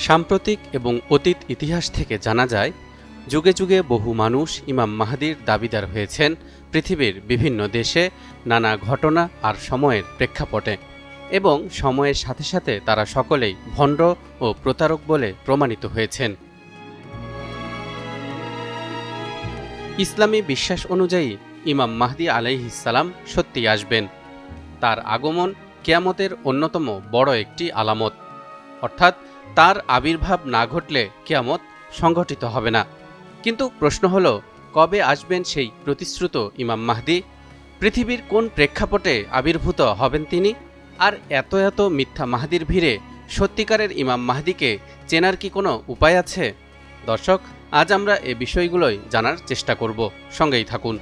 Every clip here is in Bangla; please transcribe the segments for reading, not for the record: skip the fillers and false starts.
সাম্প্রতিক এবং অতীত ইতিহাস থেকে জানা যায়, যুগে যুগে বহু মানুষ ইমাম মাহদির দাবিদার হয়েছেন পৃথিবীর বিভিন্ন দেশে নানা ঘটনা আর সময়ের প্রেক্ষাপটে, এবং সময়ের সাথে সাথে তারা সকলেই ভণ্ড ও প্রতারক বলে প্রমাণিত হয়েছেন। ইসলামী বিশ্বাস অনুযায়ী ইমাম মাহদী আলাইহিসসালাম সত্যিই আসবেন। তার আগমন কিয়ামতের অন্যতম বড় একটি আলামত, অর্থাৎ তার আবির্ভাব না ঘটলে কিয়ামত সংঘটিত হবে না। কিন্তু প্রশ্ন হলো, কবে আসবেন সেই প্রতিশ্রুত ইমাম মাহদী? পৃথিবীর কোন প্রেক্ষাপটে আবির্ভূত হবেন তিনি? আর এত এত মিথ্যা মাহদির ভিড়ে সত্যিকারের ইমাম মাহদিকে চেনার কি কোনো উপায় আছে? দর্শক, আজ আমরা এ বিষয়গুলোই জানার চেষ্টা করব, সঙ্গেই থাকুন।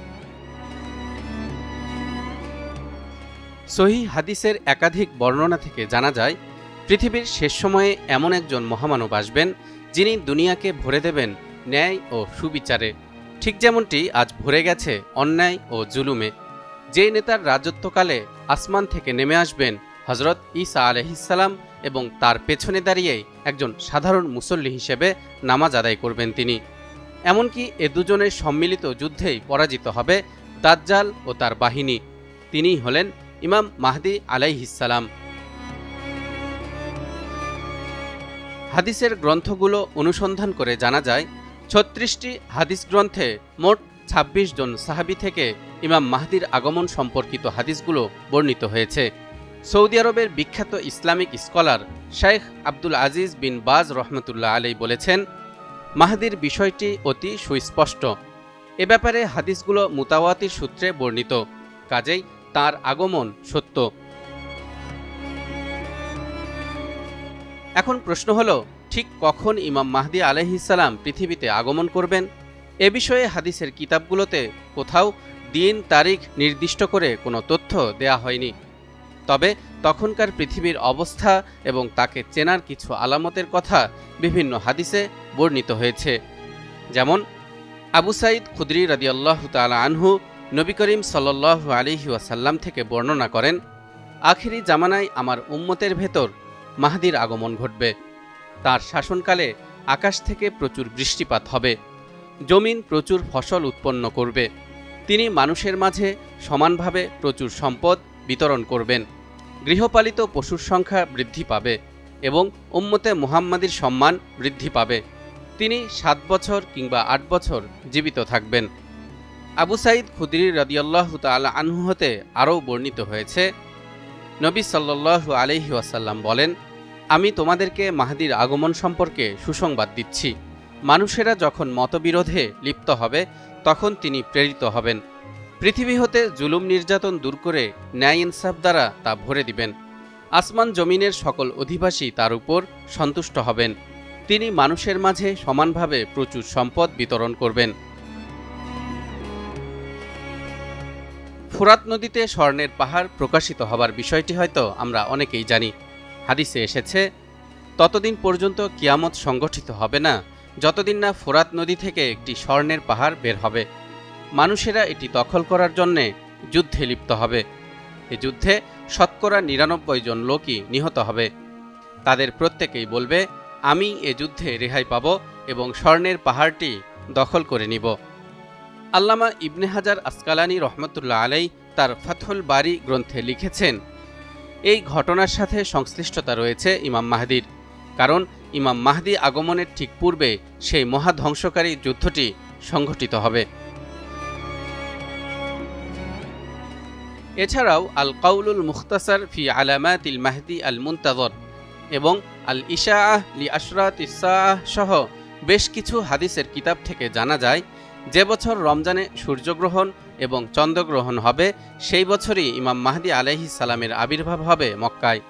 সহিহ হাদিসের একাধিক বর্ণনা থেকে জানা যায়, পৃথিবীর শেষ সময়ে এমন একজন মহামানব আসবেন যিনি দুনিয়াকে ভরে দেবেন ন্যায় ও সুবিচারে, ঠিক যেমনটি আজ ভরে গেছে অন্যায় ও জুলুমে। যে নেতার রাজত্বকালে আসমান থেকে নেমে আসবেন হজরত ঈসা আলাইহিসসালাম এবং তার পেছনে দাঁড়িয়েই একজন সাধারণ মুসল্লি হিসেবে নামাজ আদায় করবেন তিনি। এমনকি এ দুজনের সম্মিলিত যুদ্ধেই পরাজিত হবে দাজ্জাল ও তার বাহিনী। তিনিই হলেন ইমাম মাহদী আলাইহিসসালাম। হাদিসের গ্রন্থগুলো অনুসন্ধান করে জানা যায়, ৩৬টি হাদিস গ্রন্থে মোট ২৬ জন সাহাবী থেকে ইমাম মাহদির আগমন সম্পর্কিত হাদিসগুলো বর্ণিত হয়েছে। সৌদি আরবের বিখ্যাত ইসলামিক স্কলার শাইখ আব্দুল আজিজ বিন বাজ রহমতুল্লাহ আলাই বলেছেন, মাহদির বিষয়টি অতি সুস্পষ্ট। এ ব্যাপারে হাদিসগুলো মুতাওয়াতির সূত্রে বর্ণিত, কাজেই তার আগমন সত্য। এখন প্রশ্ন হলো, ঠিক কখন ইমাম মাহদী আলাইহিসসালাম পৃথিবীতে আগমন করবেন? এ বিষয়ে হাদিসের কিতাবগুলোতে কোথাও দিন তারিখ নির্দিষ্ট করে কোনো তথ্য দেয়া হয়নি। তবে তখনকার পৃথিবীর অবস্থা এবং তাকে চেনার কিছু আলামতের কথা বিভিন্ন হাদিসে বর্ণিত হয়েছে। যেমন আবু সাঈদ খুদরি রাদিয়াল্লাহু তাআলা আনহু নবী করিম সাল্লাল্লাহু আলাইহি ওয়াসাল্লাম থেকে বর্ণনা করেন, আখিরি জামানায় আমার উম্মতের ভেতর মাহদির আগমন ঘটবে। তার শাসনকালে আকাশ থেকে প্রচুর বৃষ্টিপাত হবে, জমিন প্রচুর ফসল উৎপন্ন করবে। তিনি মানুষের মাঝে সমানভাবে প্রচুর সম্পদ বিতরণ করবেন। গৃহপালিত পশুর সংখ্যা বৃদ্ধি পাবে এবং উম্মতে মুহাম্মাদির সম্মান বৃদ্ধি পাবে। তিনি ৭ বছর কিংবা ৮ বছর জীবিত থাকবেন। আবু সাঈদ খুদরি রাদিয়াল্লাহু তাআলা আনহু হতে আরও বর্ণিত হয়েছে, নবী সাল্লাল্লাহু আলাইহি ওয়াসাল্লাম বলেন, আমি তোমাদেরকে মাহদির আগমন সম্পর্কে সুসংবাদ দিচ্ছি। মানুষেরা যখন মতবিরোধে লিপ্ত হবে তখন তিনি প্রেরিত হবেন। পৃথিবী হতে জুলুম নির্যাতন দূর করে ন্যায় ইনসাফ দ্বারা তা ভরে দিবেন। আসমান জমিনের সকল অধিবাসী তার উপর সন্তুষ্ট হবেন। তিনি মানুষের মাঝে সমানভাবে প্রচুর সম্পদ বিতরণ করবেন। ফুরাত নদীতে স্বর্ণের পাহাড় প্রকাশিত হবার বিষয়টি হয়তো আমরা অনেকেই জানি। হাদিসে এসেছে, ততদিন পর্যন্ত কিয়ামত সংগঠিত হবে না যতদিন না ফুরাত নদী থেকে একটি স্বর্ণের পাহাড় বের হবে। মানুষেরা এটি দখল করার জন্যে যুদ্ধে লিপ্ত হবে। এ যুদ্ধে শতকরা ৯৯ জন লোকই নিহত হবে। তাদের প্রত্যেকেই বলবে, আমি এ যুদ্ধে রেহাই পাব এবং স্বর্ণের পাহাড়টি দখল করে নিব। আল্লামা ইবনে হাজার আসকালানী রহমতুল্লাহ আলাই তার ফাথহুল বারি গ্রন্থে লিখেছেন, এই ঘটনার সাথে সংশ্লিষ্টতা রয়েছে ইমাম মাহদির, কারণ ইমাম মাহদী আগমনের ঠিক পূর্বে সেই মহাধ্বংসকারী যুদ্ধটি সংঘটিত হবে। এছাড়াও আল কাউলুল মুখতাসার ফি আলামাতিল মাহদী আল মুনতাযর এবং আল ইশাআহ লি আশরাতিস সাআহ সহ বেশ কিছু হাদিসের কিতাব থেকে জানা যায়, যে বছর রমজানে সূর্যগ্রহণ এবং চন্দ্রগ্রহণ হবে সেই বছরই ইমাম মাহদী আলাইহিস সালামের আবির্ভাব হবে মক্কায়।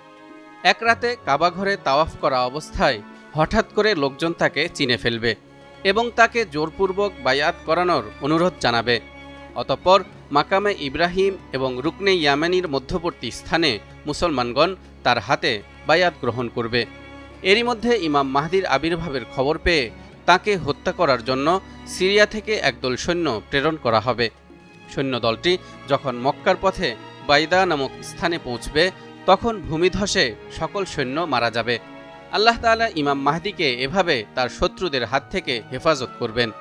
এক রাতে কাবাঘরে তাওয়াফ করা অবস্থায় হঠাৎ করে লোকজন তাকে চিনে ফেলবে এবং তাকে জোরপূর্বক বায়াত করানোর অনুরোধ জানাবে। অতঃপর মাকামে ইব্রাহিম এবং রুকনে ইয়ামানির মধ্যবর্তী স্থানে মুসলমানগণ তার হাতে বায়াত গ্রহণ করবে। এরই মধ্যে ইমাম মাহদীর আবির্ভাবের খবর পেয়ে তাকে হত্যা করার জন্য সিরিয়া থেকে একদল সৈন্য প্রেরণ করা হবে। সৈন্যদলটি যখন মক্কার পথে বাইদা নামক স্থানে পৌঁছবে তখন ভূমিধসে সকল সৈন্য মারা যাবে। আল্লাহ তাআলা ইমাম মাহদিকে এভাবে তার শত্রুদের হাত থেকে হেফাজত করবেন।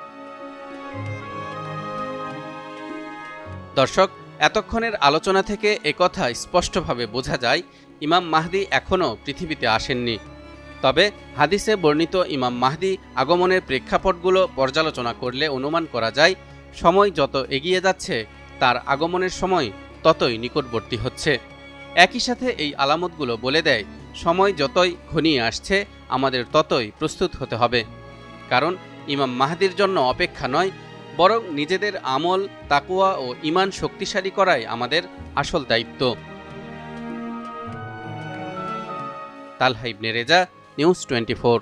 দর্শক, এতক্ষণের আলোচনা থেকে একথা স্পষ্টভাবে বোঝা যায়, ইমাম মাহদি এখনও পৃথিবীতে আসেননি। তবে হাদিসে বর্ণিত ইমাম মাহদি আগমনের প্রেক্ষাপটগুলো পর্যালোচনা করলে অনুমান করা যায়, সময় যত এগিয়ে যাচ্ছে তার আগমনের সময় ততই নিকটবর্তী হচ্ছে। একই সাথে এই আলামতগুলো বলে দেয়, সময় যতই ঘনিয়ে আসছে আমাদের ততই প্রস্তুত হতে হবে। কারণ ইমাম মাহদির জন্য অপেক্ষা নয়, বরং নিজেদের আমল, তাকওয়া ও ঈমান শক্তিশালী করাই আমাদের আসল দায়িত্ব। তালহা ইবনে রেজা, নিউজ 24।